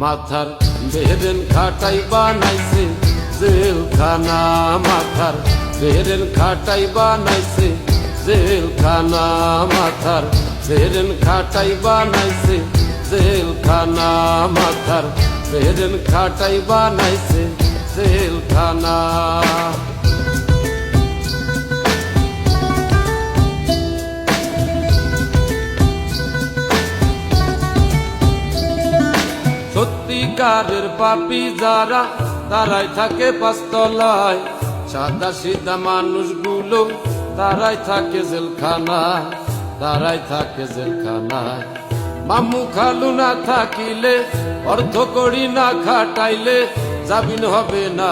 মাথার বেরেন খাটাই বানাইছে জেলখানা, মাথার বেরেন খাটাই বানাইছে জেলখানা, মাথার বেরেন খাটাই বানাইছে জেলখানা, মাথার বেরেন খাটাই বানাইছে জেলখানা। সত্যিকারের পাপী যারা তারাই থাকে পাঁচতলায়, সাদা সিধা মানুষগুলো তারাই থাকে জেলখানায়, তারাই থাকে জেলখানায়। মামু খালু না থাকিলে, অর্থ করি না খাটাইলে জামিন হবে না।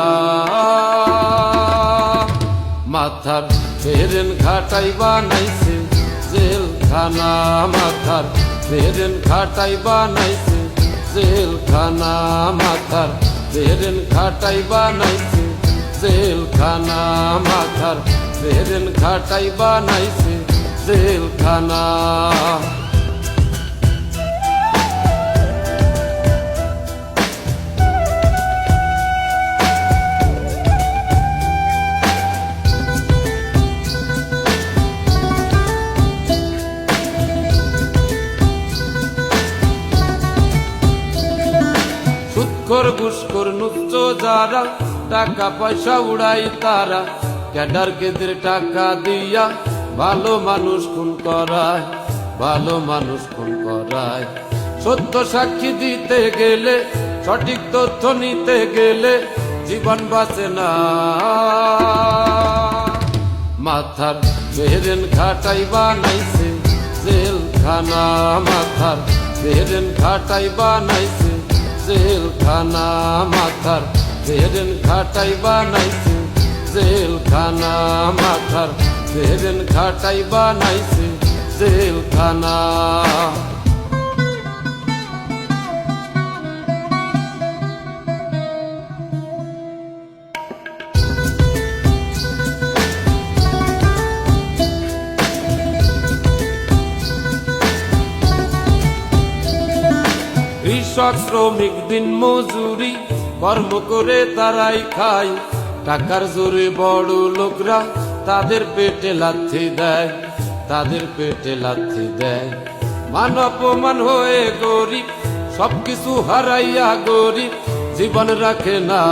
মাথার বেরেন খাটাই বানাইছে জেলখানা, মাথার বেরেন খাটাই বানাইছে জেলখানা, মাথার বেরেন খাটাই বানাইছে জেলখানা, মাথার বেরেন খাটাই বানাইছে জেলখানা। ঘুষখোর ঘুষখোর নুচ্চ যারা টাকা পয়সা উড়াই তারা, ক্যাডার কেদের টাকা দিয়া ভালো মানুষ খুন করায়, ভালো মানুষ খুন করায়। সত্য সাক্ষী দিতে গেলে, সঠিক তথ্য নিতে গেলে জীবন বাঁচে না। মাথার বেরেন খাটাই বানাইছে জেলখানা, মাথার বেরেন খাটাই বানাইছে জেলখানা, মাথার বেরেন খাটাই বানাইছে জেলখানা, মাথার বেরেন খাটাই বানাইছে জেলখানা। কৃষক শ্রমিক দিন মজুরি কর্ম করে তারাই খায়, টাকার জোরে বড় লোকরা তাদের পেটে লাথি দেয়, তাদের পেটে লাথি দেয়। মান অপমান হয়ে গরিব, সবকিছু হারাইয়া গরিব জীবন রাখে না।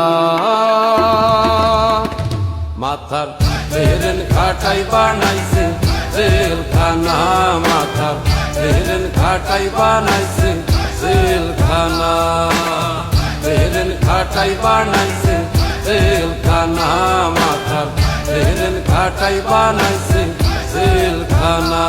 মাথার বেরেন খাটাই বানাইছে জেলখানা, মাথার বেরেন খাটাই বানাইছে জেলখানা, বেরেন খাটাই বানাইছে জেলখানা, মাথার বেরেন খাটাই বানাইছে জেলখানা।